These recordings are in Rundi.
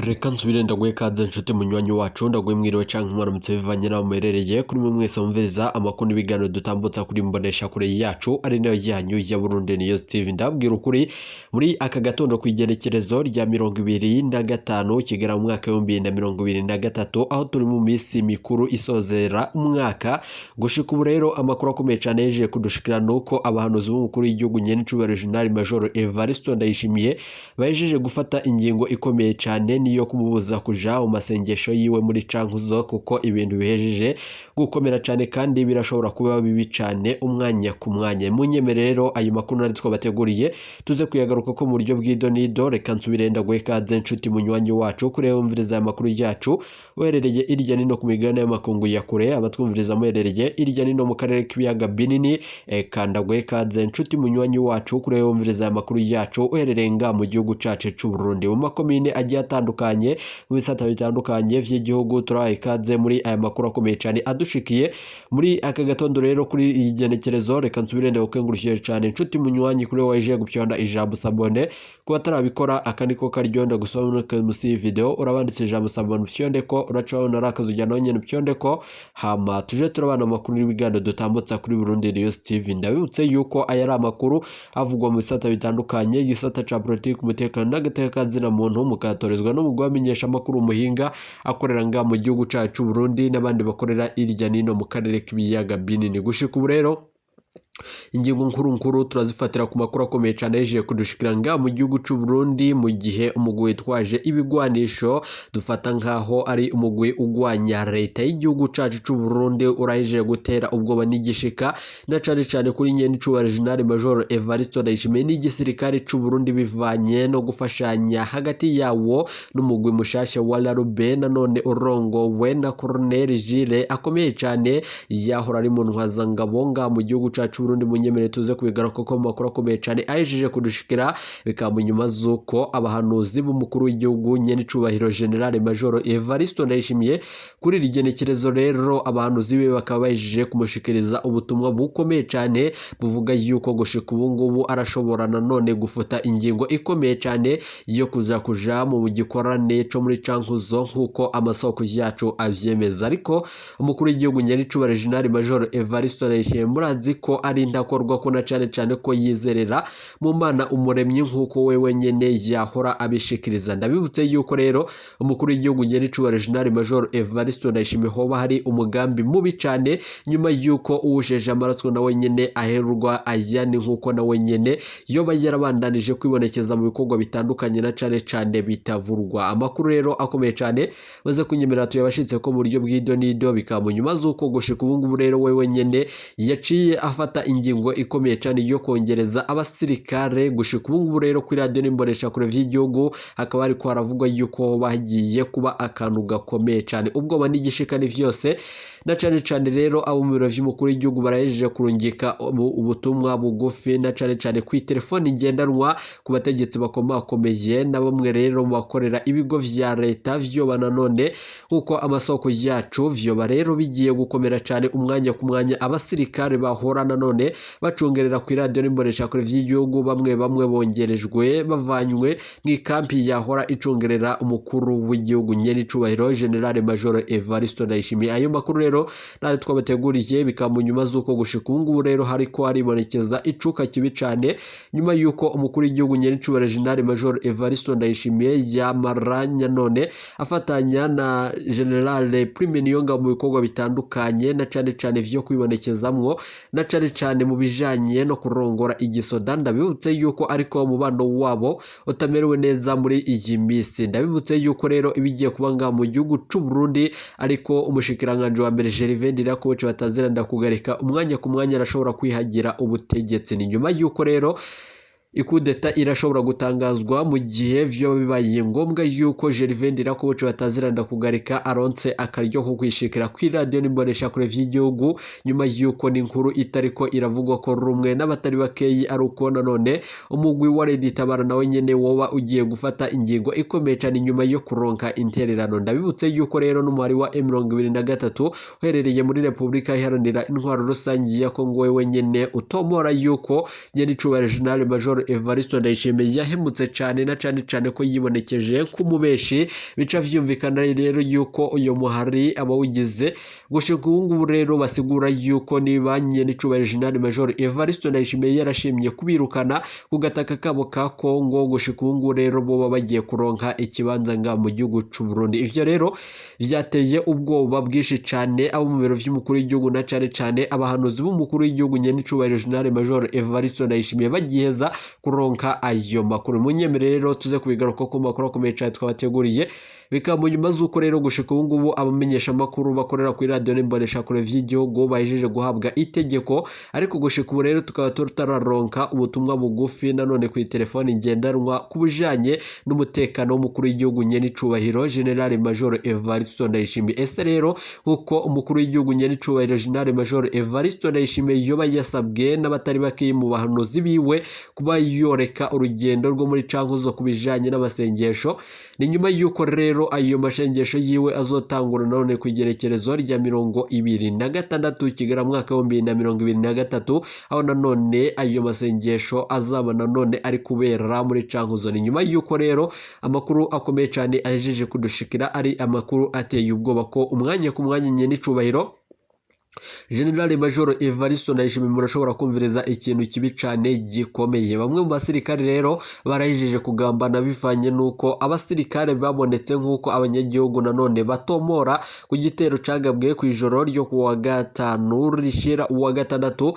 Reka nsubire ndaguhe ikaze nshuti munywanyi wacu ndaguhe mwiriwe canke mwaramutse bivanye naho muherereye kuri mwe mwese mumviriza amakuru n'ibiganiro dutambutsa kuri mbonesha kure yacu ari nayo yanyu ya Burundi News TV. Ndabwira ukuri muri aka gatondo kwigenekerezo rya 25 kigera mu mwaka wa 2023 aho turi mu misi mikuru isozera umwaka gushika ubu rero amakuru akomeye cyane yeje kudushikira nuko abahanuzi b'umukuru w'igihugu nyene Cubahiro General Major Evariste Ndayishimiye bajeje gufata ingingo ikomeye cyane niyo kumubuza kuja mu masengesho yiwe muri Cankuzo kuko ibintu bihejeje gukomera cyane kandi birashobora kuba bibi cyane umwanya ku mwanya. Munyemerero ayo makuru nari twabateguriye tuze kuyagaruka ko mu buryo bw'idonido. Reka nsubire ndaguhe ikaze nshuti munywanyi wacu kure yumviriza amakuru yacu uherereye irya nino ku migabane y'amakungu ya kure, abatwumviriza muherereye irya nino mu karere k'ibiyaga binini kandi ndaguhe ikaze nshuti munywanyi wacu kure yumviriza amakuru yacu uherereye nga mu gihugu cacu c'u Burundi mu makomine agiye atandukanye mu bisata bitandukanye vy'igihugu. Turaha ikaze muri aya makuru akomeye cyane adushikiye muri aka gatondo rero kuri igenekerezo. Reka nsubire ndagukengurukije cyane nshuti munywanyi kuri waje gupyonda ijambo sabone kuba tarabikora akaniko karyonda gusoma musi video urabanditse ijambo sabone pyonde ko uracabona rakazujya no nyene pyonde ko hama tuje turabana amakuru n'ibigando dutambutsa kuri Burundi News TV. Ndabibutse yuko aya ari amakuru avugwa mu bisata bitandukanye gisata ca politique umutekano n'agateka zina muntu mukatorezwa no mugwamenyesha amakuru muhinga akorera nga mu gihugu cacu Burundi n'abandi bakorera irya nino mu karere k'ibiyaga binini. Gushika ubu rero ingingo nkuru turazifatira ku makuru akomeye cyane yeje kudushikira nga mu gihugu c'u Burundi mu gihe umugwi twaje ibigwanisho dufata nkaho ari umugwi ugwanya leta y'igihugu cacu c'u Burundi uraje gutera ubwoba n'igishika na cyane kuri nyene Cubahiro General Major Evariste Ndayishimiye n'igisirikare c'u Burundi bivanye no gufashanya hagati yawo n'umugwi mushasha wa Larube nanone urongowe na Colonel Gilles akomeye cyane yahora ari mu ntwazangabo nga mu gihugu cacu Burundi. Munyemere tuze kubigaruka ko makuru akomeye cyane ajeje kudushikira bikaba nyuma zuko abahanuzi b'umukuru w'igihugu nyene Cubahiro General Major Evariste Ndayishimiye kuri rigenekerezo rero abahanuzi be bakaba bajeje kumushikiriza ubutumwa bukomeye cyane buvuga yuko gushika ubu ngubu arashobora nanone gufuta ingingo ikomeye cyane yo kuja mu gikorane cyo muri Cankuzo nkuko amasoko yacu avyemeza. Ariko umukuru w'igihugu nyene Cubahiro General Major Evariste Ndayishimiye murazi ko ari ndakorwa ko na cyane ko yizerera mu Mana umuremyi nkuko wewe nyene yahora abishikiriza. Ndabibutse yuko rero umukuru w'igihugu nyene Cubahiro General Major Evariste Ndayishimiye hoba hari umugambi mubi cyane nyuma yuko uwujeje amaraso nawe nyene aherurwa ayani nkuko nawe nyene yoba yarabandanije kwibonekeza mu bikorwa bitandukanye na cyane bitavurwa. Amakuru rero akomeye cyane baze kunyemerera tuyabashitse ko mu buryo bw'idonido bikaba nyuma zuko gushika ubu ngubu rero wewe nyene yaciye afata ingingo ikomeye cyane yo kongereza abasirikare. Gushika ubu ngubu rero kuri radio n'imbonesha kure vy'igihugu hakaba ari ko haravugwa yuko bagiye kuba akantu gakomeye cyane ubwoba n'igishikani vyose na cyane rero abo mu biro vy'umukuru w'igihugu barajeje kurungika ubutumwa bugufi na cyane ku telefone ngendanwa ku bategetsi bakomakomeye na bamwe rero bakorera ibigo vya leta vyo bananone uko amasoko yacu vyo rero bigiye gukomera cyane umwanya ku mwanya abasirikare bahora nanone bacungerera ku radio n'imbonesha kure vy'igihugu bamwe bongerejwe bavanywe mw'ikampi yahora icungerera umukuru w'igihugu nyene Cubahiro General Major Evariste Ndayishimiye. Ayo makuru rero nari twabateguriye bikaba nyuma zuko gushika ubu ngubu rero hariko haribonekeza icuka kibi cyane nyuma yuko umukuru w'igihugu nyene Cubahiro General Major Evariste Ndayishimiye yamaranya none afatanya na General Prime Niyonga mu bikorwa bitandukanye na cyane vyo kwibonekezamwo na cyane mu bijanye no kurongora igisoda. Ndabibutse yuko ariko umubano wabo utamerewe neza muri iyi misi. Ndabibutse yuko rero ibigiye kuba nga mu gihugu c'u Burundi ariko umushikiranganje wa mbere Gervais Ndirakobuce bataziranda kugarika umwanya ku mwanya arashobora kwihagira ubutegetsi. Ni nyuma yuko rero ikudeta irashobora gutangazwa mu gihe vyo bibaye ngombwa yuko Gervais Ndirakobuce bataziranda kugarika aronse akaryo ko kwishikira kuri radio n'imbonesha kure vy'igihugu nyuma yuko n'inkuru itariko iravugwa ko rumwe n'abatari bakeyi ari uko nanone umugwi wa Lady Tabara nawe nyene woba ugiye gufata ingingo ikomeye cyane nyuma yo kuronka intererano. Ndabibutse yuko rero n'umwari wa M23 uherereye muri Republika Iharanira Intwaro Rusangi ya Kongo wewe nyene utomora yuko nyene Cubahiro General Major Evariste Ndayishimiye yahemutse cyane na cyane ko yibonekeje kumubeshi bica vyumvikana rero yuko uyo muhari abawugize gushika ubu ngubu rero basigura yuko niba nyenicubahiro General Major Evariste Ndayishimiye yarashimye kubirukana ku gataka kabo ka Kongo gushika ubu ngubu rero bo bagiye kuronka ikibanza nga mu gihugu c'u Burundi. Ivyo rero vyateye ubwoba bwishi cyane abo mu biro vy'umukuru w'igihugu na cyane abahanuzi b'umukuru w'igihugu nyenicubahiro General Major Evariste Ndayishimiye bagiheza kuronka ayo makuru. Munyemere rero tuze kubigaruka ko makuru akomeye cyane twabateguriye bikaba mu nyuma z'uko rero gushika ubu ngubu abamenyesha makuru bakorera kuri radio n'imbonesha kure vy'igihugu bahejeje guhabwa itegeko, ariko gushika ubu rero tukaba tutararonka ubutumwa bugufi nanone ku telefone ngendanwa kubujanye n'umutekano w'umukuru w'igihugu nyenicubahiro General Major Evariste Ndayishimiye. Ese rero nkuko umukuru w'igihugu nyenicubahiro General Major Evariste Ndayishimiye yoba yasabwe n'abatari bake mu bahanuzi biwe kuba yoreka urugendo rwo muri cankuzo kubijanye n'amasengesho, ni nyuma yuko rero ayo mashengesho yiwe azotangura none ku igerekerezo rya 26 Kigara mwaka wa 2023, aho nanone ayo masengesho azaba nanone ari kubera muri cankuzo. Ni nyuma yuko rero amakuru akomeye cyane ahejeje kudushikira ari amakuru ateye ubwoba ko umwanya ku mwanya nyenicubahiro General Major Evariste Ndayishimiye murashobora kumvireza ikintu kibi cyane gikomeye. Bamwe mu basirikare rero barahijeje kugambana bivanye nuko abasirikare babonetse nkuko abanyagihugu nanone batomora ku gitero cagabwe ku ijoro ryo kuwa gatanu rishira uwa gatandatu.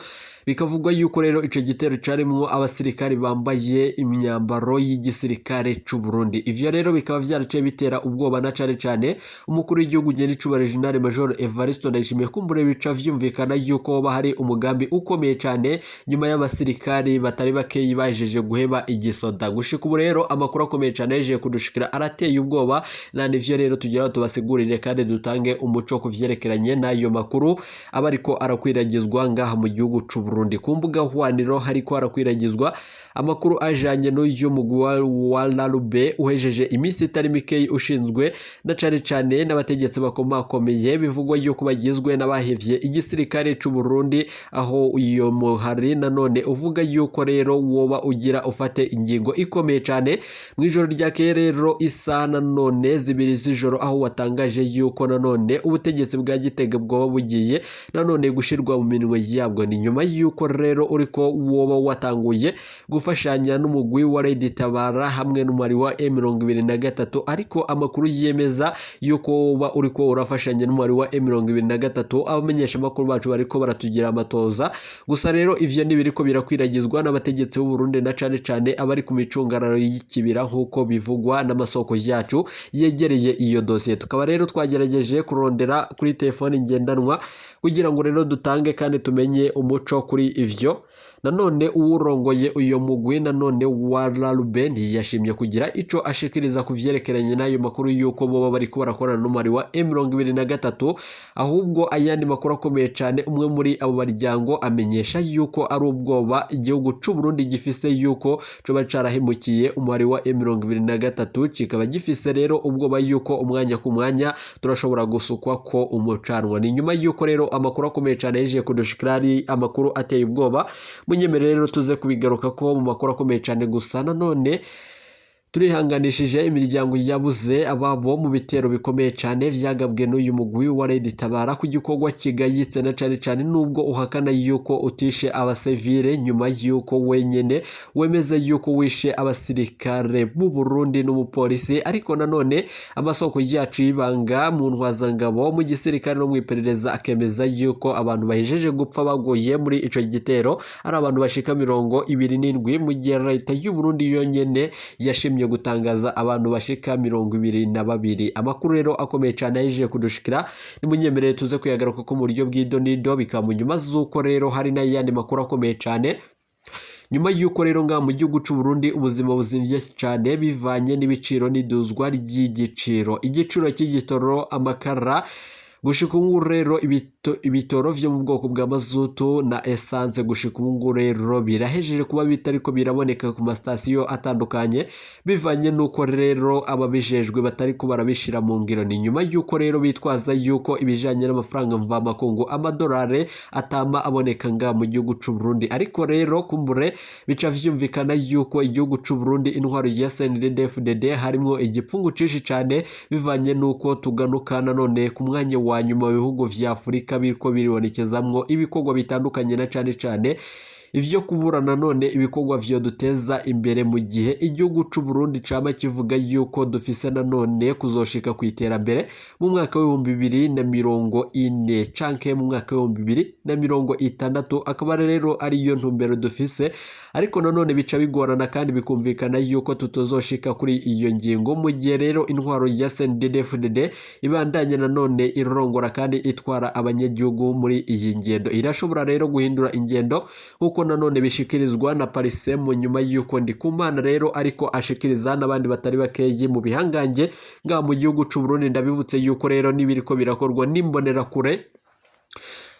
Bikavugwa yuko rero ico gitero carimwo abasirikare bambaye imyambaro y'igisirikare c'u Burundi. Ivyo rero bikaba vyaraciye bitera ubwoba na cyane umukuru w'igihugu nyenicubahiro General Major Evariste Ndayishimiye kumbure bica vyumvikana yuko bahari umugambi ukomeye cyane nyuma y'abasirikare batari bakeyi bajeje guheba igisoda. Gushika ubu rero amakuru akomeye cyane yeje kudushikira arateye ubwoba, nivyo rero tugira tubasigurire kandi dutange umuco kuvyerekeranye n'ayo makuru abariko arakwiragizwa ngaha mu gihugu c'u Burundi. Ku mbuga hwaniro hariko harakwiragizwa amakuru ajanye n'uyu mugwi wa Lalube uhejeje iminsi itari mikeyi ushinzwe na cyane n'abategetsi bakomakomeye bivugwa yuko bagizwe n'abahevye igisirikare c'u Burundi, aho uyo muhari nanone uvuga yuko rero woba ugira ufate ingingo ikomeye cyane mwijoro ryakeye rero isa nanone 2 z'ijoro, aho watangaje yuko nanone ubutegetsi bwa Gitega bwoba bugiye nanone gushirwa mu minwe yabwo. Ni nyuma yuko rero uriko woba watanguye gufashanya n'umugwi wa Red Tabara hamwe n'umari wa M23, ariko amakuru yemeza yuko woba uriko urafashanya n'umari wa M23 abamenyesha makuru bacu bariko baratugira amatoza. Gusa rero ivyo nibiriko birakwiragizwa n'abategetsi b'u Burundi na cyane abari ku micungararo y'ikibira nkuko bivugwa n'amasoko yacu yegereye iyo dossier. Tukaba rero twagerageje kurondera kuri telefone ngendanwa kugira ngo rero dutange kandi tumenye umuco kuri ivyo. Nanone uwurongoye uyo mugwi nanone wa Lalube yashimye kugira ico ashikiriza kuvyerekeranye n'ayo makuru yuko boba bariko barakorana n'umari wa M23, ahubwo ayandi makuru akomeye cyane umwe muri abo baryango amenyesha yuko ari ubwoba igihugu c'u Burundi gifise yuko coba carahemukiye umari wa M23, kikaba gifise rero ubwoba yuko umwanya ku mwanya turashobora gusukwa ko umucanwa. Ni nyuma yuko rero amakuru akomeye cyane yeje kudushikira ari amakuru ateye ubwoba. Munyemere rero tuze kubigaruka ko mu makuru akomeye cyane. Gusa nanone turihanganishije imiryango yabuze ababo mu bitero bikomeye cyane vyagabwe n'uyu mugwi wa Red Tabara ku gikorwa kigayitse na cyane nubwo uhakana yuko utishe abasivile nyuma yuko wenyene wemeze yuko wishe abasirikare b'u Burundi n'umupolisi, ariko nanone amasoko yacu yibanga mu ntwazangabo mu gisirikare no mu iperereza akemeza yuko abantu bahejeje gupfa bagoye muri ico gitero ari abantu bashika 27 mu gihe leta y'u Burundi yonyene yashimye gutangaza abantu bashika 22. Amakuru rero akomeye cyane yaje kudushikira, ni munyemerere tuze kuyagaruka ko mu buryo bw'idonido bikaba mu nyuma z'uko rero hari n'ayandi makuru akomeye cyane nyuma yuko rero nga mu gihugu c'u Burundi ubuzima buzimvye cyane bivanye n'ibiciro n'iduzwa ry'igiciro. Igiciro cy'igitoro amakara gushika ubu rero ibitoro vyo mu bwoko bwa mazutu na essence gushika ubu rero birahejeje kuba bitariko biraboneka ku masitasiyo atandukanye bivanye nuko rero ababijejwe batariko barabishira mu ngiro. Ni nyuma yuko rero bitwaza yuko ibijanye n'amafaranga mvamakungu amadolari atama aboneka nga mu gihugu c'u Burundi, ariko rero kumbure bica vyumvikana yuko igihugu c'u Burundi intwaro ya CNDD-FDD harimwo igipfungu cishi cane bivanye nuko tuganuka nanone ku mwanya wa nyuma mu bihugu vya Afurika biriko biribonekezamwo ibikorwa bitandukanye na cane ivyo kubura nanone ibikorwa vyo duteza imbere mu gihe igihugu c'u Burundi cama kivuga yuko dufise nanone kuzoshika ku iterambere mu mwaka wa 2040 canke mu mwaka wa 2060. Akaba rero ari yo ntumbero dufise, ariko nanone bica bigorana kandi bikumvikana yuko tutozoshika kuri iyo ngingo mu gihe rero intwaro ya CNDD-FDD ibandanye nanone irongora kandi itwara abanyagihugu muri iyi ngendo. Irashobora rero guhindura ingendo kuko nanone bishikirizwa na Parise mu nyuma yuko Ndikumana rero ariko ashikiriza n'abandi batari bakeyi mu bihangange nga mu gihugu c'u Burundi. Ndabibutse yuko rero nibiriko birakorwa n'imbonera kure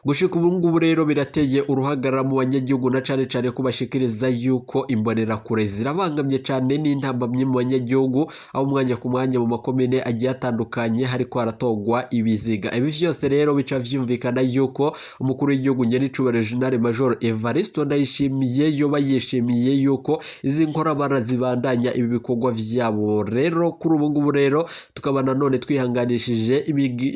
gushika ubu ngubu rero birateye uruhagarara mu banyagihugu na cane kubashikiriza yuko imbonera kure zirabangamye cane n'intambamye mu banyagihugu, aho umwanya ku mwanya mu makomine agiye atandukanye hariko haratogwa ibiziga. Ibi vyose rero bica vyumvikana yuko umukuru w'igihugu Nyenicubahiro General Major Evariste Ndayishimiye yoba yishimiye yuko izi nkorabara zibandanya ibi bikorwa vyabo. Rero kuri ubu ngubu rero tukaba nanone twihanganishije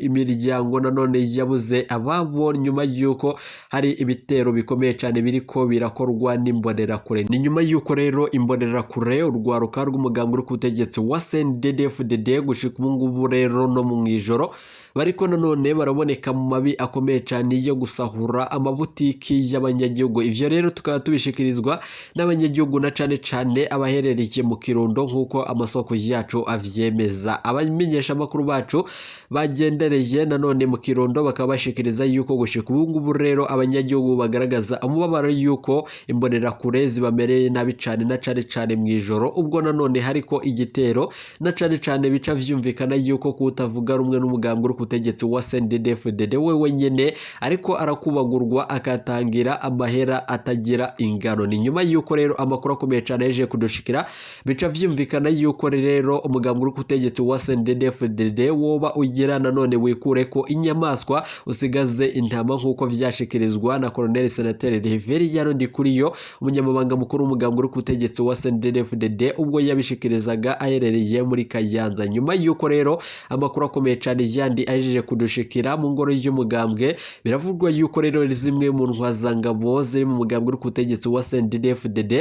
imiryango nanone yabuze ababo nyuma yuko hari ibitero bikomeye cyane biriko birakorwa n'imbonera kure. Ni nyuma yuko rero imbonera kure urwaruka rw'umugambi uri ku butegetsi wa CNDD-FDD gushika ubu ngubu rero no mu ijoro bariko nanone baraboneka mu mabi akomeye cyane yo gusahura amabutiki y'abanyagihugu. Ivyo rero tukaba tubishikirizwa n'abanyagihugu na cane abaherereye mu Kirundo nk'uko amasoko yacu avyemeza. Abamenyesha amakuru bacu bagendereye nanone mu Kirundo bakaba bashikiriza yuko gushika ubu ngubu rero abanyagihugu bagaragaza amubabaro yuko imbonera kure zibamereye nabi cane na cane mu ijoro, ubwo nanone hariko igitero na cane bica vyumvikana yuko kutavuga rumwe n'umugambi uri kutegetsi wa CNDD-FDD wewe nyene ariko arakubagurwa akatangira amahera atagira ingano. Ni nyuma yuko rero amakuru akomeye cyane yeje kudushikira bica vyumvikana yuko rero umugambi uri kutegetsi wa CNDD-FDD woba ugira nanone wikure ko inyamaswa usigaze intama nk'uko vyashikirizwa na Colonel Senateri Reveriyano Ndikuriyo umunyamabanga mukuru w'umugambi uri kutegetsi wa CNDD-FDD ubwo yabishikirizaga aherereye muri Kayanza. Nyuma yuko rero amakuru akomeye cyane yandi ajeje kudushikira mu ngoro y'umugambwe biravugwa yuko rero zimwe mu ntwazangabo ziri mu mugambi uri kutegetsi wa CNDD-FDD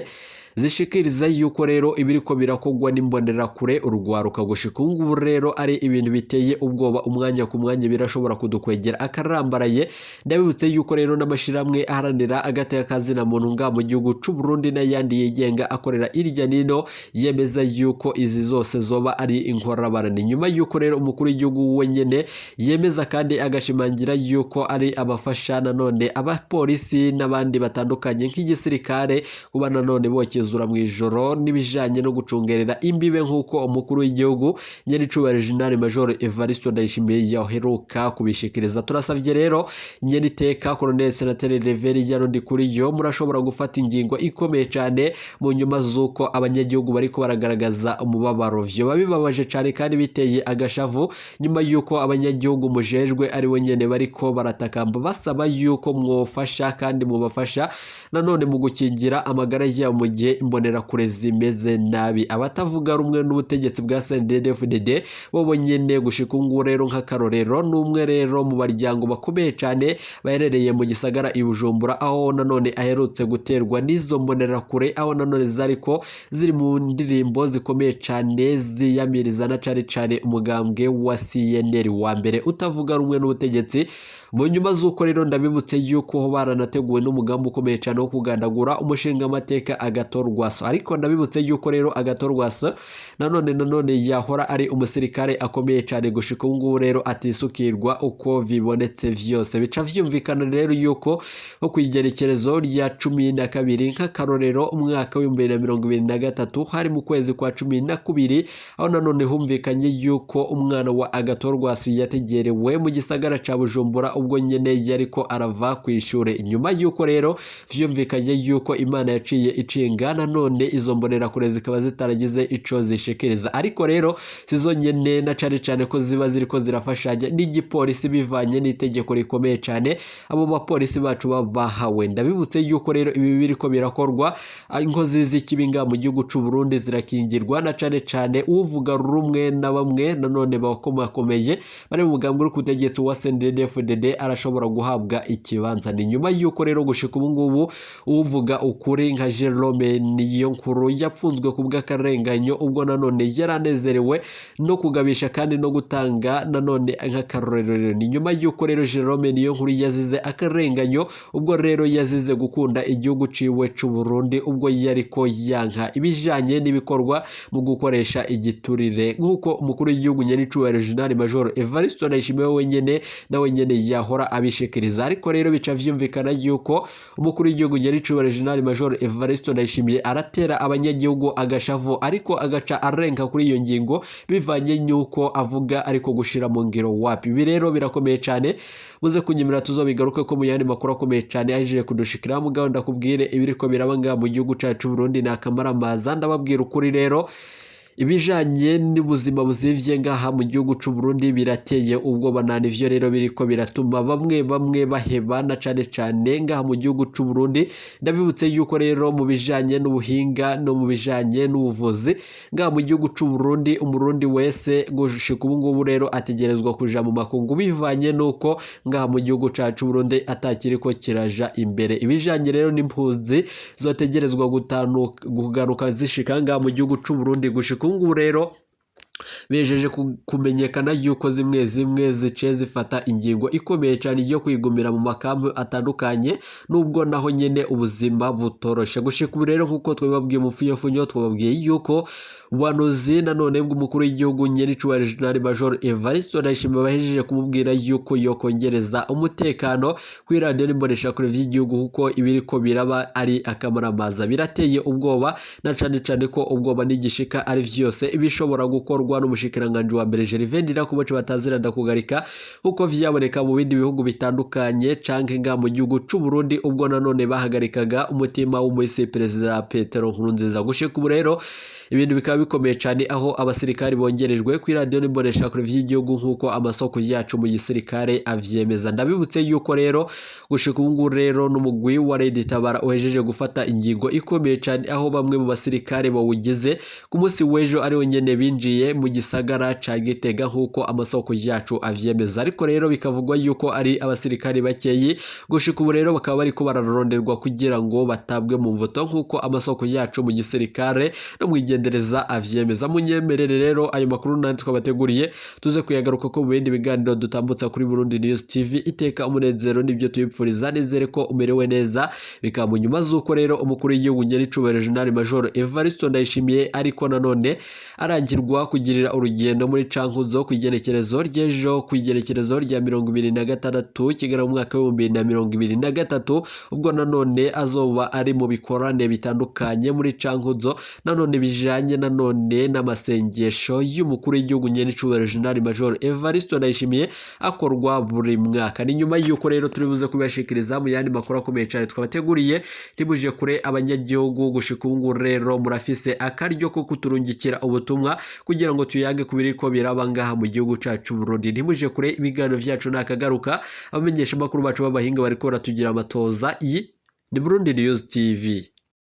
zishikiriza yuko rero ibiriko birakogwa n'imbonera kure urugwaruka gushika ubu rero ari ibintu biteye ubwoba. Umwanya ku mwanya birashobora kudukwegera akarambaraye. Ndabibutse yuko rero n'amashiramwe aharanira agateka kazina muntu nga mu gihugu c'u Burundi n'ayandi yigenga akorera irya nino yemeza yuko izi zose zoba ari inkorabara. Ni nyuma yuko rero umukuru w'igihugu wenyene yemeza kandi agashimangira yuko ari abafasha nanone abapolisi n'abandi batandukanye nk'igisirikare kuba nanone bokezura mu ijoro n'ibijanye no gucungerera imbibe nk'uko umukuru w'igihugu Nyenicubahiro General Major Evariste Ndayishimiye yaheruka kubishikiriza. Turasavye rero Nyeniteka Colonel Senateri Reveriyano Ndikuriyo murashobora gufata ingingo ikomeye cyane mu nyuma z'uko abanyagihugu bariko baragaragaza umubabaro. Vyo babibabaje cyane kandi biteye agashavu nyuma yuko abanyagihugu mujejwe ari wenyene bariko baratakamba basaba yuko mwofasha kandi mubafasha nanone mu gukingira amagara yabo mu gihe imbonera kure zimeze nabi. Abatavuga rumwe n'ubutegetsi bwa CNDD-FDD bo nyene gushika ubu rero nk'akarorero n'umwe rero mu baryango bakomeye cyane baherereye mu gisagara i Bujumbura, aho nanone aherutse guterwa n'izo mbonera kure, aho nanone zariko ziri mu ndirimbo zikomeye cyane ziyamiriza na cane umugambwe wa CNL wa mbere utavuga rumwe n'ubutegetsi. Mu nyuma z'uko rero ndabibutse yuko baranateguwe n'umugambi ukomeye cyane wo kugandagura umushinga amateka Agathon Rwasa. Ariko ndabibutse yuko rero Agathon Rwasa nanone yahora ari umusirikare akomeye cyane gushika ubu ngubu rero atisukirwa uko bibonetse vyose. Bica vyumvikana rero yuko nko kwigerekerezo rya 12 nk'akarorero umwaka wa 2023 hari mu kwezi kwa 12 aho nanone humvikanye yuko umwana wa Agathon Rwasa yategerewe mu gisagara ca Bujumbura ubwo nyene yariko arava kwishure. Inyuma yuko rero vyumvikanye yuko Imana yaciye icinga nanone izo mbonera kure zikaba zitaragize ico zishikiriza. Ariko rero sizo nyene na cane ko ziba ziriko zirafashanya n'igipolisi bivanye n'itegeko rikomeye cyane abo bapolisi bacu babahawe. Ndabibutse yuko rero ibi biriko birakorwa inkozi z'ikibinga mu gihugu c'u Burundi zirakingirwa na cane uvuga rumwe na bamwe nanone bakomakomeye bari mu mugambwe w'ubutegetsi wa CNDD-FDD arashobora guhabwa ikibanza. Ni nyuma yuko rero gushika ubu ngubu uvuga ukuri nka Jerome Niyonkuru yapfunzwe ku bw'akarenganyo ubwo nanone yaranezerewe no kugabisha kandi no gutanga nanone nk'akarorero. Ni nyuma yuko rero Jerome Niyonkuru yazize akarenganyo ubwo rero yazize gukunda igihugu ciwe c'u Burundi ubwo yariko yanka ibijanye n'ibikorwa mu gukoresha igiturire nk'uko umukuru w'igihugu nyaricubahiro General Major Evariste Ndayishimiye wenyene nawe nyene yahora abishikiriza. Ariko rero bica vyumvikana yuko umukuru w'igihugu nyaricubahiro General Major Evariste Ndayishimiye aratera abanyagihugu agashavu ariko agaca arenga kuri iyo ngingo bivanye nyuko avuga ariko gushira mu ngiro wapi. Ibi rero birakomeye cyane muze kunyimira tuzobigaruke ko mu yandi makuru akomeye cyane ajije kudushikira mu gahunda kubwire ibiriko birabanga mu gihugu cyacu Burundi n'akamaramaza. Ndababwira ukuri rero ibijanye n'ubuzima buzivye ngaha mu gihugu c'u Burundi birateye ubwoba nani vyo rero biriko biratuma bamwe baheba na cane ngaha mu gihugu c'u Burundi. Ndabibutse yuko rero mu bijanye n'ubuhinga no mu bijanye n'ubuvuzi ngaha mu gihugu c'u Burundi umurundi wese gushika ubu ngubu rero ategerezwa kuja mu makungu bivanye nuko ngaha mu gihugu cacu Burundi atakiriko kiraja imbere. Ibijanye rero n'impuzi zotegerezwa kugaruka zishika ngaha mu gihugu c'u Burundi gushika ubu rero bejeje kumenyekana yuko zimwe zice zifata ingingo ikomeye cyane yo kwigumira mu makambi atandukanye nubwo naho nyene ubuzima butoroshe. Gushika ubu rero nkuko twababwiye mu funyo twababwiye yuko ubuhanuzi nanone bw'umukuru w'igihugu nyaricubahiro General Major Evariste Ndayishimiye bahejeje kumubwira yuko yokongereza umutekano kuri radio n'imboneshakure vy'igihugu kuko ibiriko biraba ari akamaramaza. Birateye ubwoba na cane ko ubwoba n'igishika ari vyose ibishobora gukorwa n'umushikiranganje wa mbere Gervais Ndirakuboce batazira ndakugarika kuko vyaboneka mu bindi bihugu bitandukanye canke nga mu gihugu c'u Burundi ubwo nanone bahagarikaga umutima w'umuhisi Perezida Petero Nkurunziza. Gushika ubu rero ibintu bikaba bikomeye cyane aho abasirikari bongerejwe kuri radio n'imboneshakure vy'igihugu nkuko amasoko yacu mu gisirikare avyemeza. Ndabibutse yuko rero gushika ubu ngubu rero n'umugwi wa Red Tabara uhejeje gufata ingingo ikomeye cyane aho bamwe mu basirikare bawugize ku munsi w'ejo ari nyene binjiye mu gisagara ca Gitega nkuko amasoko yacu avyemeza. Ariko rero bikavugwa yuko ari abasirikari bakeyi gushika ubu rero bakaba bariko bararonderwa kugira ngo batabwe mu mvuto nkuko amasoko yacu mu gisirikare no mwigendereza avyemeza. Munyemerere rero ayo makuru nandi twabateguriye tuze kuyagaruka ko mu bindi biganiro dutambutsa kuri Burundi News TV. Iteka umunezero nibyo tubipfuriza, nizere ko umerewe neza. Bikaba mu nyuma z'uko rero umukuru w'igihugu nyaricubahiro General Major Evariste Ndayishimiye ariko nanone arangirwa kugirira urugendo muri Cankuzo ku igenekerezo ry'ejo ku igenekerezo rya 2026 kigera mu mwaka wa 2023 ubwo nanone azoba ari mu bikorane bitandukanye muri Cankuzo nanone bijanye nanone n'amasengesho y'umukuru w'igihugu nyaricubahiro General Major Evariste Ndayishimiye akorwa buri mwaka. Ni nyuma yuko rero turibuze kubashikiriza mu yandi makuru akomeye cyane twabateguriye tibuje kure abanyagihugu. Gushika ubu rero murafise akaryo ko kuturungikira ubutumwa kugira ngo tuyage kubiriko biraba ngaha mu gihugu cacu Burundi. Ntimuje kure ibiganiro vyacu nakagaruka abamenyesha makuru bacu b'abahinga bariko baratugira amatoza. Iyi ni Burundi News TV.